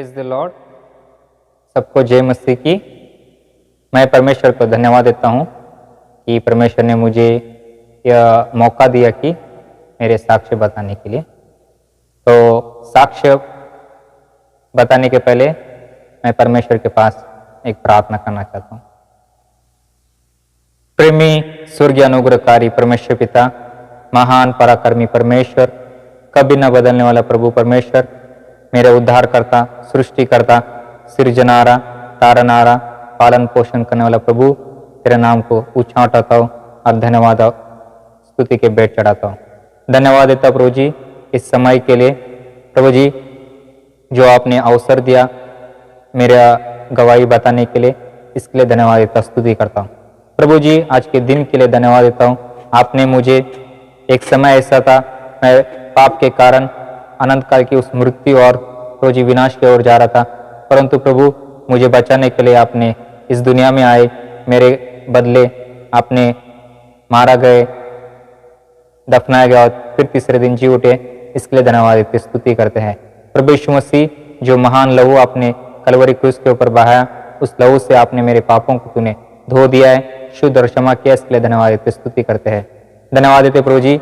Praise the Lord. सबको जय मसीह की। मैं परमेश्वर को धन्यवाद देता हूँ कि परमेश्वर ने मुझे यह मौका दिया कि मेरे साक्ष्य बताने के लिए। तो साक्ष्य बताने के पहले मैं परमेश्वर के पास एक प्रार्थना करना चाहता हूँ। प्रेमी स्वर्गीय अनुग्रहकारी परमेश्वर पिता, महान पराक्रमी परमेश्वर, कभी न बदलने वाला प्रभु परमेश्वर, मेरे उद्धारकर्ता, सृष्टिकर्ता, सृजनारा, तारनारा, पालन पोषण करने वाला प्रभु, तेरे नाम को ऊंचा उठाता हूँ और धन्यवाद स्तुति के भेंट चढ़ाता हूँ। धन्यवाद देता प्रभु जी इस समय के लिए। प्रभु जी जो आपने अवसर दिया मेरा गवाही बताने के लिए, इसके लिए धन्यवाद देता, स्तुति करता हूँ। प्रभु जी आज के दिन के लिए धन्यवाद देता हूँ। आपने मुझे, एक समय ऐसा था मैं पाप के कारण अनंत काल की उस मृत्यु और प्रभु जी विनाश की ओर जा रहा था, परंतु प्रभु मुझे बचाने के लिए आपने इस दुनिया में आए, मेरे बदले आपने मारा गए, दफनाया गया और फिर तीसरे दिन जी उठे। इसके लिए धन्यवाद देते, स्तुति करते हैं। प्रभु यीशु मसीह जो महान लहू आपने कलवरी क्रूस के ऊपर बहाया, उस लहू से आपने मेरे पापों को तूने धो दिया है, शुद्ध और क्षमा किया। इसके लिए धन्यवाद देते, स्तुति करते हैं। धन्यवाद देते प्रभु जी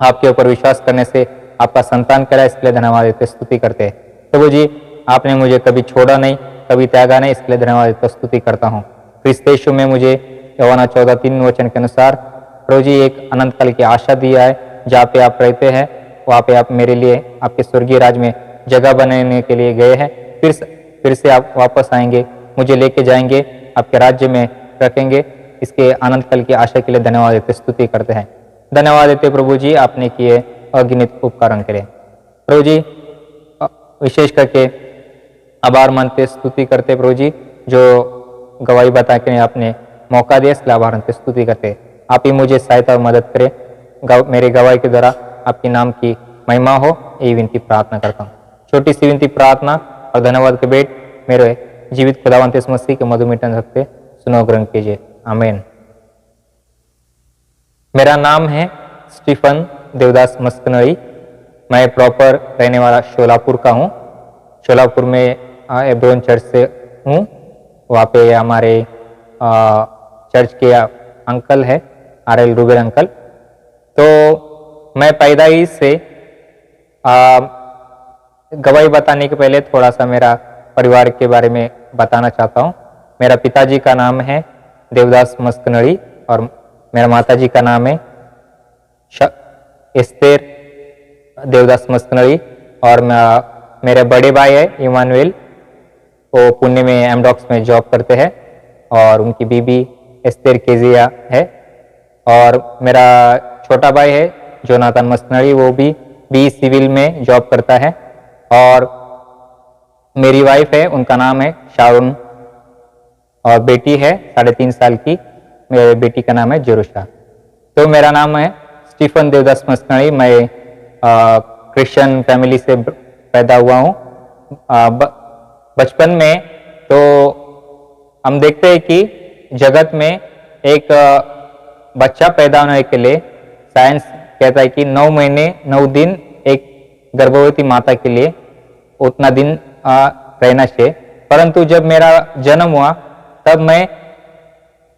आपके ऊपर विश्वास करने से आपका संतान करा, इसके लिए धन्यवाद देते, स्तुति करते हैं। प्रभु जी आपने मुझे कभी छोड़ा नहीं, कभी त्यागा नहीं, इसके लिए धन्यवाद देते, स्तुति करता हूँ। क्रिस्त यीशु में मुझे यूहन्ना 14:3 वचन के अनुसार प्रभु जी एक अनंत काल की आशा दिया है। जहाँ पे आप रहते हैं वहाँ पे आप मेरे लिए आपके स्वर्गीय राज में जगह बनाने के लिए गए हैं। फिर से आप वापस आएंगे, मुझे लेके जाएंगे, आपके राज्य में रखेंगे। इसके अनंत काल की आशा के लिए धन्यवाद देते, स्तुति करते हैं। धन्यवाद देते प्रभु जी आपने किए अगणित उपकारों के लिए। प्रभु जी विशेष करके आभार मानते, स्तुति करते प्रभु जी जो गवाही बता के आपने मौका दिया, इसलिए आभार मानते, स्तुति करते। आप ही मुझे सहायता और मदद करें, मेरे गवाही के द्वारा आपके नाम की महिमा हो, यही विनती प्रार्थना करता हूँ। छोटी सी विनती प्रार्थना और धन्यवाद के भेंट मेरे जीवित खुदावंत यीशु मसीह के मधुमिठन सकते सुनो ग्रहण कीजिए, आमीन। मेरा नाम है स्टीफन देवदास मस्कनड़ी। मैं प्रॉपर रहने वाला शोलापुर का हूँ। शोलापुर में एब्रोन चर्च से हूँ। वहाँ पे हमारे चर्च के अंकल है, RL रूबेल अंकल। तो मैं पैदाइश से गवाही बताने के पहले थोड़ा सा मेरा परिवार के बारे में बताना चाहता हूँ। मेरा पिताजी का नाम है देवदास मस्कनड़ी और मेरा माताजी का नाम है एस्तेर देवदास मस्कनड़ी। और मेरे बड़े भाई है इमानुएल, वो पुणे में एमडॉक्स में जॉब करते हैं और उनकी बीबी एस्तेर केजिया है। और मेरा छोटा भाई है जोनाथन मस्कनड़ी, वो भी बी सिविल में जॉब करता है। और मेरी वाइफ है, उनका नाम है शारून, और बेटी है 3.5 साल की, मेरे बेटी का नाम है जेरुशा। तो मेरा नाम है स्टीफन देवदास मस्कनड़ी। मैं क्रिश्चियन फैमिली से पैदा हुआ हूँ। बचपन में तो हम देखते हैं कि जगत में एक बच्चा पैदा होने के लिए साइंस कहता है कि 9 महीने 9 दिन एक गर्भवती माता के लिए उतना दिन रहना चाहिए। परंतु जब मेरा जन्म हुआ तब मैं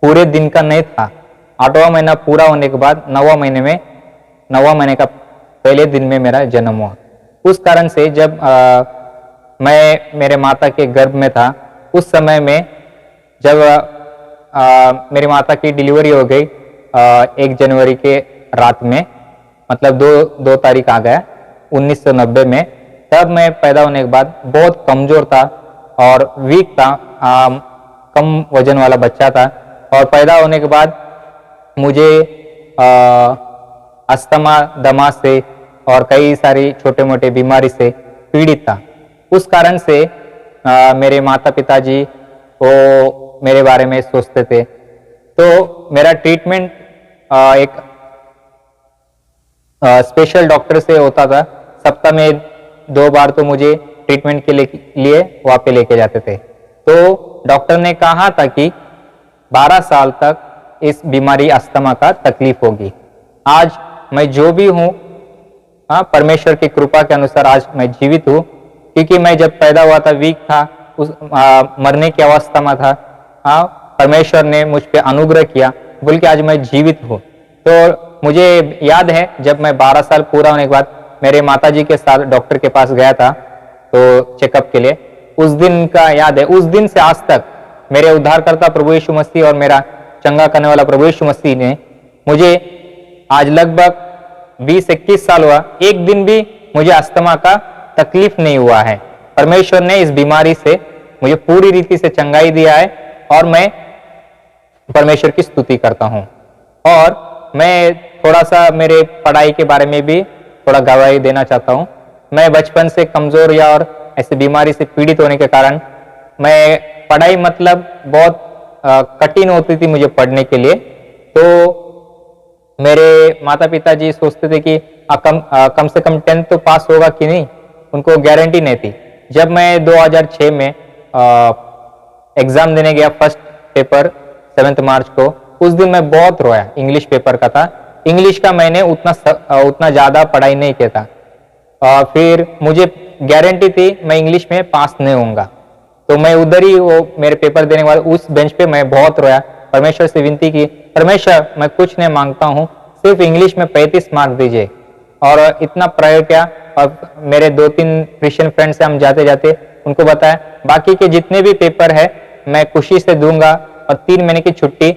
पूरे दिन का नहीं था। 8वां महीना पूरा होने के बाद 9वां महीने का पहले दिन में मेरा जन्म हुआ। उस कारण से जब मैं मेरे माता के गर्भ में था, उस समय में जब मेरी माता की डिलीवरी हो गई 1 जनवरी के रात में, मतलब 2 तारीख आ गया 1990 में, तब मैं पैदा होने के बाद बहुत कमजोर था और वीक था, कम वजन वाला बच्चा था। और पैदा होने के बाद मुझे अस्थमा, दमा से और कई सारी छोटे मोटे बीमारी से पीड़ित था। उस कारण से मेरे माता पिताजी वो मेरे बारे में सोचते थे। तो मेरा ट्रीटमेंट एक स्पेशल डॉक्टर से होता था। सप्ताह में 2 बार तो मुझे ट्रीटमेंट के लिए वहाँ पे लेके जाते थे। तो डॉक्टर ने कहा था कि 12 साल तक इस बीमारी अस्थमा का तकलीफ होगी। आज मैं जो भी हूँ, परमेश्वर की कृपा के अनुसार आज मैं जीवित हूँ, क्योंकि मैं जब पैदा हुआ था वीक था, मरने की अवस्था में था। परमेश्वर ने मुझ पे अनुग्रह किया बोल के आज मैं जीवित हूँ। तो मुझे याद है जब मैं 12 साल पूरा होने के बाद मेरे माताजी के साथ डॉक्टर के पास गया था तो चेकअप के लिए, उस दिन का याद है। उस दिन से आज तक मेरे उद्धारकर्ता प्रभु यीशु मसीह और मेरा चंगा करने वाला प्रभु यीशु मसीह ने मुझे आज लगभग 20-21 साल हुआ, एक दिन भी मुझे अस्थमा का तकलीफ नहीं हुआ है। परमेश्वर ने इस बीमारी से मुझे पूरी रीति से चंगाई दिया है और मैं परमेश्वर की स्तुति करता हूं। और मैं थोड़ा सा मेरे पढ़ाई के बारे में भी थोड़ा गवाही देना चाहता हूं। मैं बचपन से कमजोर या और ऐसी बीमारी से पीड़ित होने के कारण मैं पढ़ाई मतलब बहुत कठिन होती थी मुझे पढ़ने के लिए। तो मेरे माता पिता जी सोचते थे कि कम से कम 10th तो पास होगा कि नहीं, उनको गारंटी नहीं थी। जब मैं 2006 में एग्जाम देने गया फर्स्ट पेपर 7 मार्च को, उस दिन मैं बहुत रोया। इंग्लिश पेपर का था, इंग्लिश का मैंने उतना ज्यादा पढ़ाई नहीं किया था। फिर मुझे गारंटी थी मैं इंग्लिश में पास नहीं होऊंगा, तो मैं उधर ही वो मेरे पेपर देने के बाद उस बेंच पे मैं बहुत रोया, परमेश्वर से विनती की, परमेश्वर मैं कुछ नहीं मांगता हूँ, सिर्फ इंग्लिश में 35 मार्क्स दीजिए। और इतना प्रयोग किया और मेरे 2-3 क्रिश्चियन फ्रेंड से हम जाते जाते उनको बताया बाकी के जितने भी पेपर है मैं खुशी से दूंगा और 3 महीने की छुट्टी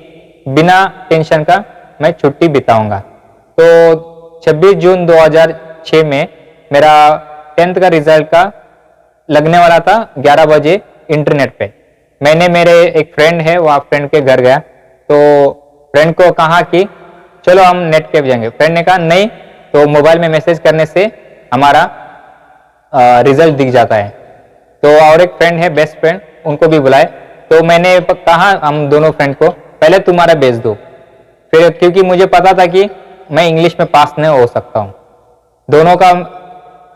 बिना टेंशन का मैं छुट्टी बिताऊंगा। तो 26 जून 2006 में मेरा 10th का रिजल्ट का लगने वाला था 11 बजे इंटरनेट पे। मैंने मेरे एक फ्रेंड है, वहाँ फ्रेंड के घर गया तो फ्रेंड को कहा कि चलो हम नेट कैफ जाएंगे। फ्रेंड ने कहा नहीं, तो मोबाइल में मैसेज करने से हमारा रिजल्ट दिख जाता है। तो और एक फ्रेंड है बेस्ट फ्रेंड, उनको भी बुलाए। तो मैंने कहा हम दोनों फ्रेंड को पहले तुम्हारा भेज दो, फिर क्योंकि मुझे पता था कि मैं इंग्लिश में पास नहीं हो सकता हूँ। दोनों का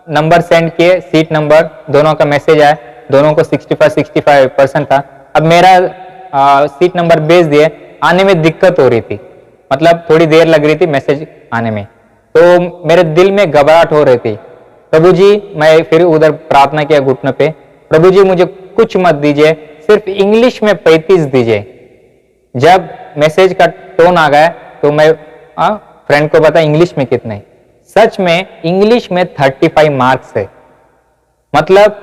नंबर सेंड किए, सीट नंबर, दोनों का मैसेज आया, दोनों को 65% था। अब मेरा सीट नंबर भेज दिए, आने में दिक्कत हो रही थी, मतलब थोड़ी देर लग रही थी मैसेज आने में। तो मेरे दिल में घबराहट हो रही थी। प्रभु जी, मैं फिर उधर प्रार्थना किया घुटने पे, प्रभु जी मुझे कुछ मत दीजिए, सिर्फ इंग्लिश में 35 दीजिए। जब मैसेज का टोन आ गया तो मैं फ्रेंड को बता इंग्लिश में कितने, सच में इंग्लिश में 35 मार्क्स है। मतलब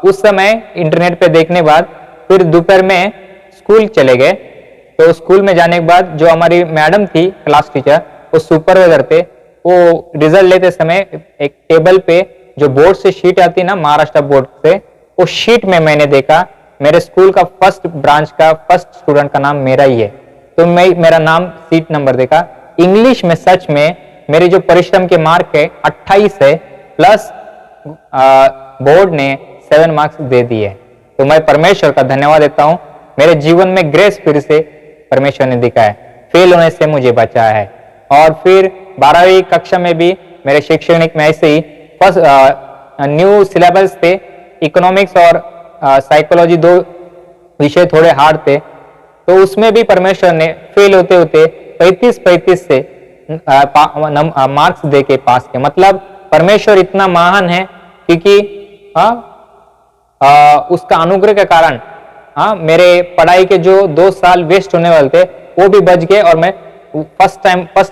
उस समय इंटरनेट पे देखने बाद फिर दोपहर में स्कूल चले गए। तो स्कूल में जाने के बाद जो हमारी मैडम थी क्लास टीचर, वो सुपरवाइजर थे, वो रिजल्ट लेते समय एक टेबल पे जो बोर्ड से शीट आती ना महाराष्ट्र बोर्ड से, वो शीट में मैंने देखा मेरे स्कूल का फर्स्ट ब्रांच का फर्स्ट स्टूडेंट का नाम मेरा ही है। तो मैं मेरा नाम सीट नंबर देखा। इंग्लिश में सच में मेरे जो परिश्रम के मार्क है 28 है, प्लस बोर्ड ने 7 मार्क्स दे दिए। तो मैं परमेश्वर का धन्यवाद देता हूँ। मेरे जीवन में ग्रेस फिर से परमेश्वर ने दिखाया, फेल होने से मुझे बचाया है। और फिर 12वीं कक्षा में भी मेरे शैक्षणिक में ऐसे ही फर्स्ट न्यू सिलेबस थे, इकोनॉमिक्स और साइकोलॉजी 2 विषय थोड़े हार्ड थे। तो उसमें भी परमेश्वर ने फेल होते होते 35 से मार्क्स दे के पास किया। मतलब परमेश्वर इतना महान है क्योंकि उसका अनुग्रह के कारण मेरे पढ़ाई के जो 2 साल वेस्ट होने वाले थे वो भी बच गए और मैं फर्स्ट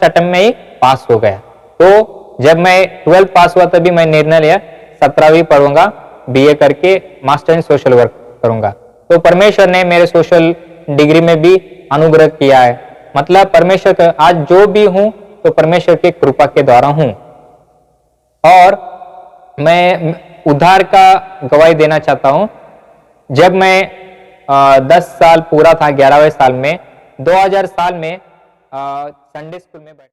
अटेम्प्ट में ही पास हो गया। तो जब मैं 12th पास हुआ तभी मैं निर्णय लिया 17वीं पढ़ूंगा, बीए करके मास्टर इन सोशल वर्क करूंगा। तो परमेश्वर ने मेरे सोशल डिग्री में भी अनुग्रह किया है। मतलब परमेश्वर का आज जो भी हूं तो परमेश्वर के कृपा के द्वारा हूं। और मैं उद्धार का गवाही देना चाहता हूं। जब मैं 10 साल पूरा था, 11वें साल में 2000 साल में संडे स्कूल में